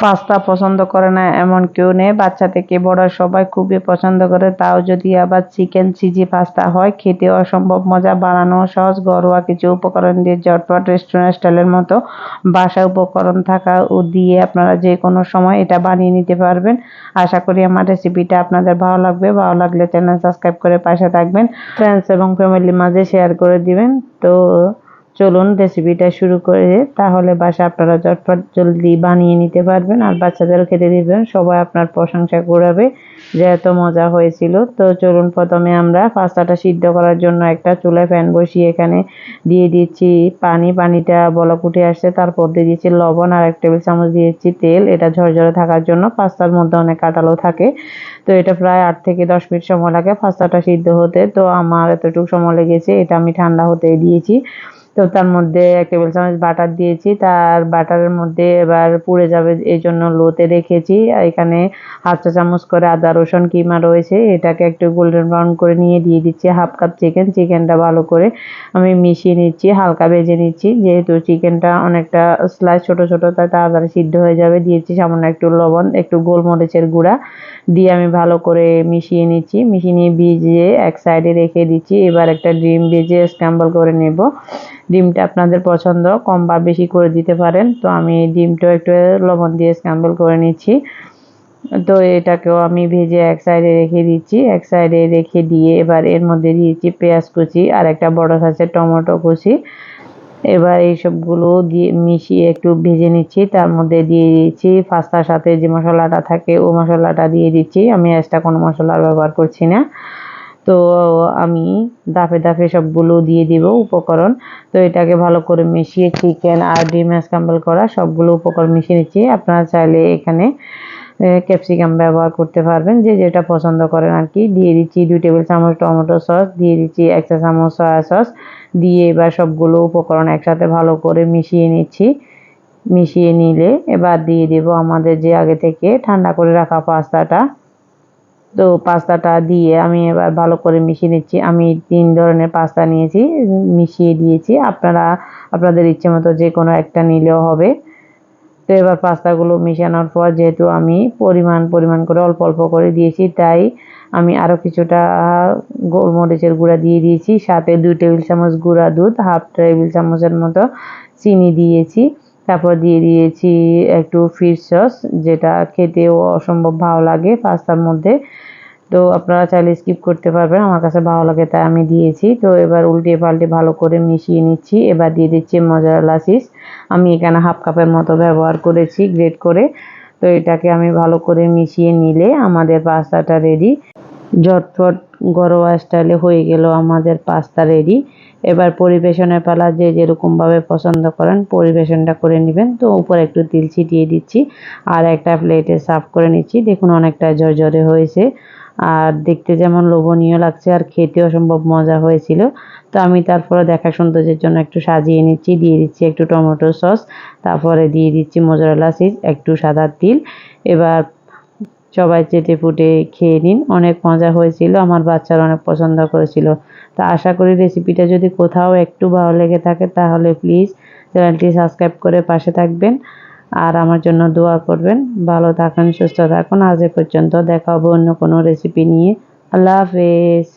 Pasta পছন্দ করে না এমন কেউ নেই, বাচ্চা থেকে বড় সবাই খুবই পছন্দ করে। তাও যদি আবার চিকেন চিজি পাস্তা হয়, খেতে অসম্ভব মজা, বানানো সহজ, ঘরোয়া কিছু উপকরণ দিয়ে ঝটপট রেস্টুরেন্ট স্টাইলের মতো বাসায় উপকরণ থাকা ও দিয়ে আপনারা যে কোনো সময় এটা বানিয়ে নিতে পারবেন। আশা করি আমার রেসিপিটা আপনাদের ভালো লাগবে। ভালো লাগলে চ্যানেল সাবস্ক্রাইব করে পাশে থাকবেন, ফ্রেন্ডস এবং ফ্যামিলির মাঝে শেয়ার করে দিবেন। তো চলুন রেসিপিটা শুরু করে, তাহলে বাসায় আপনারা ঝটপট জলদি বানিয়ে নিতে পারবেন আর বাচ্চাদেরও খেতে দিবেন। সবাই আপনার প্রশংসা কুড়াবে যে এত মজা হয়েছিল। তো চলুন প্রথমে আমরা পাস্তাটা সিদ্ধ করার জন্য একটা চুলায় প্যান বসিয়ে এখানে দিয়ে দিচ্ছি পানি। পানিটা বলক উঠে আসছে, তারপর দিয়ে দিচ্ছি লবণ আর 1 টেবিল চামচ দিয়েছি তেল, এটা ঝরঝরে থাকার জন্য। পাস্তার মধ্যে অনেক কাঁটালো থাকে, তো এটা প্রায় 8 থেকে 10 মিনিট সময় লাগে পাস্তাটা সিদ্ধ হতে। তো আমার এতটুকু সময় লেগেছে, এটা আমি ঠান্ডা হতে দিয়েছি। তো তার মধ্যে 1 টেবিল চামচ বাটার দিয়েছি, তার বাটারের মধ্যে এবার পুড়ে যাবে এই জন্য লোতে রেখেছি। এখানে 1/2 চা চামচ করে আদা রসুন কিমা রয়েছে, এটাকে একটু গোল্ডেন ব্রাউন করে নিয়ে দিয়ে দিচ্ছি 1/2 কাপ চিকেন। চিকেনটা ভালো করে আমি মিশিয়ে নিচ্ছি, হালকা ভেজে নিচ্ছি, যেহেতু চিকেনটা অনেকটা স্লাইস ছোট ছোট, তাই তাড়াতাড়ি সিদ্ধ হয়ে যাবে। দিয়েছি সামান্য একটু লবণ, একটু গোলমরিচের গুঁড়া দিয়ে আমি ভালো করে মিশিয়ে নিচ্ছি। মিশিয়ে নিয়ে ভিজিয়ে এক সাইডে রেখে দিচ্ছি। এবার একটা ডিম ভেজে স্ক্র্যাম্বল করে নেব। ডিমটা আপনাদের পছন্দ কম বা বেশি করে দিতে পারেন। তো আমি ডিমটাও একটু লবণ দিয়ে স্ক্র্যাম্বল করে নিচ্ছি। তো এটাকেও আমি ভেজে এক সাইডে রেখে দিচ্ছি। এক সাইডে রেখে দিয়ে এবার এর মধ্যে দিয়েছি পেঁয়াজ কুচি আর একটা বড় সাইজের টমেটো কুচি। এবার এই সবগুলো দিয়ে মিশিয়ে একটু ভেজে নিচ্ছি। তার মধ্যে দিয়ে দিচ্ছি পাস্তার সাথে যে মশলাটা থাকে ও মশলাটা দিয়ে দিচ্ছি। আমি এক্সট্রা কোনো মশলার ব্যবহার করছি না। তো আমি ধাপে ধাপে সবগুলো দিয়ে দিব উপকরণ। তো এটাকে ভালো করে মিশিয়ে চিকেন আর ডিম স্ক্র্যাম্বল করা সবগুলো উপকরণ মিশিয়ে নিচ্ছি। আপনারা চাইলে এখানে ক্যাপসিকাম ব্যবহার করতে পারবেন, যে যেটা পছন্দ করেন আর কি। দিয়ে দিচ্ছি 2 টেবিল চামচ টমেটো সস, দিয়ে দিচ্ছি 1 চা চামচ সয়া সস দিয়ে এবার সবগুলো উপকরণ একসাথে ভালো করে মিশিয়ে নিচ্ছি। মিশিয়ে নিলে এবার দিয়ে দেব আমাদের যে আগে থেকে ঠান্ডা করে রাখা পাস্তাটা। তো পাস্তাটা দিয়ে আমি এবার ভালো করে মিশিয়ে নিচ্ছি। আমি 3 ধরনের পাস্তা নিয়েছি, মিশিয়ে দিয়েছি। আপনারা আপনাদের ইচ্ছে মতো যে কোনো একটা নিলেও হবে। তো এবার পাস্তাগুলো মিশানোর পর যেহেতু আমি পরিমাণ করে অল্প অল্প করে দিয়েছি, তাই আমি আরও কিছুটা গোলমরিচের গুঁড়া দিয়ে দিয়েছি। সাথে 2 টেবিল চামচ গুঁড়া দুধ, 1/2 টেবিল চামচের মতো চিনি দিয়েছি। তারপর দিয়ে দিয়েছি একটু ফিশ সস, যেটা খেতেও অসম্ভব ভালো লাগে পাস্তার মধ্যে। তো আপনারা চাইলে স্কিপ করতে পারবেন, আমার কাছে ভালো লাগে তাই আমি দিয়েছি। তো এবার উল্টিয়ে পাল্টে ভালো করে মিশিয়ে নিচ্ছি। এবার দিয়ে দিচ্ছি মজারেলা চিজ, আমি এখানে 1/2 কাপের মতো ব্যবহার করেছি গ্রেট করে। তো এটাকে আমি ভালো করে মিশিয়ে নিলে আমাদের পাস্তাটা রেডি। ঝটপট ঘরোয়া স্টাইলে হয়ে গেল আমাদের পাস্তা রেডি। এবার পরিবেশনের পালা, যে যেরকমভাবে পছন্দ করেন পরিবেশনটা করে নেবেন। তো উপরে একটু তিল ছিটিয়ে দিচ্ছি আর একটা প্লেটে সার্ভ করে নিচ্ছি। দেখুন অনেকটা ঝরঝরে হয়েছে আর দেখতে যেমন লোভনীয় লাগছে আর খেতে অসম্ভব মজা হয়েছিল। তো আমি তারপরে দেখা সৌন্দর্যের জন্য একটু সাজিয়ে নিচ্ছি, দিয়ে দিচ্ছি একটু টমেটো সস, তারপরে দিয়ে দিচ্ছি মোজারেলা চিজ, একটু সাদা তিল। এবার সবাই চেটেপুটে খেয়ে নিন, অনেক মজা হয়েছিল, আমার বাচ্চারা অনেক পছন্দ করেছিল। তো আশা করি রেসিপিটা যদি কোথাও একটু ভালো লেগে থাকে তাহলে প্লিজ চ্যানেলটি সাবস্ক্রাইব করে পাশে থাকবেন আর আমার জন্য দোয়া করবেন। ভালো থাকুন, সুস্থ থাকুন। আজ এ পর্যন্ত, দেখা হবে অন্য কোনো রেসিপি নিয়ে। আল্লাহ হাফেজ।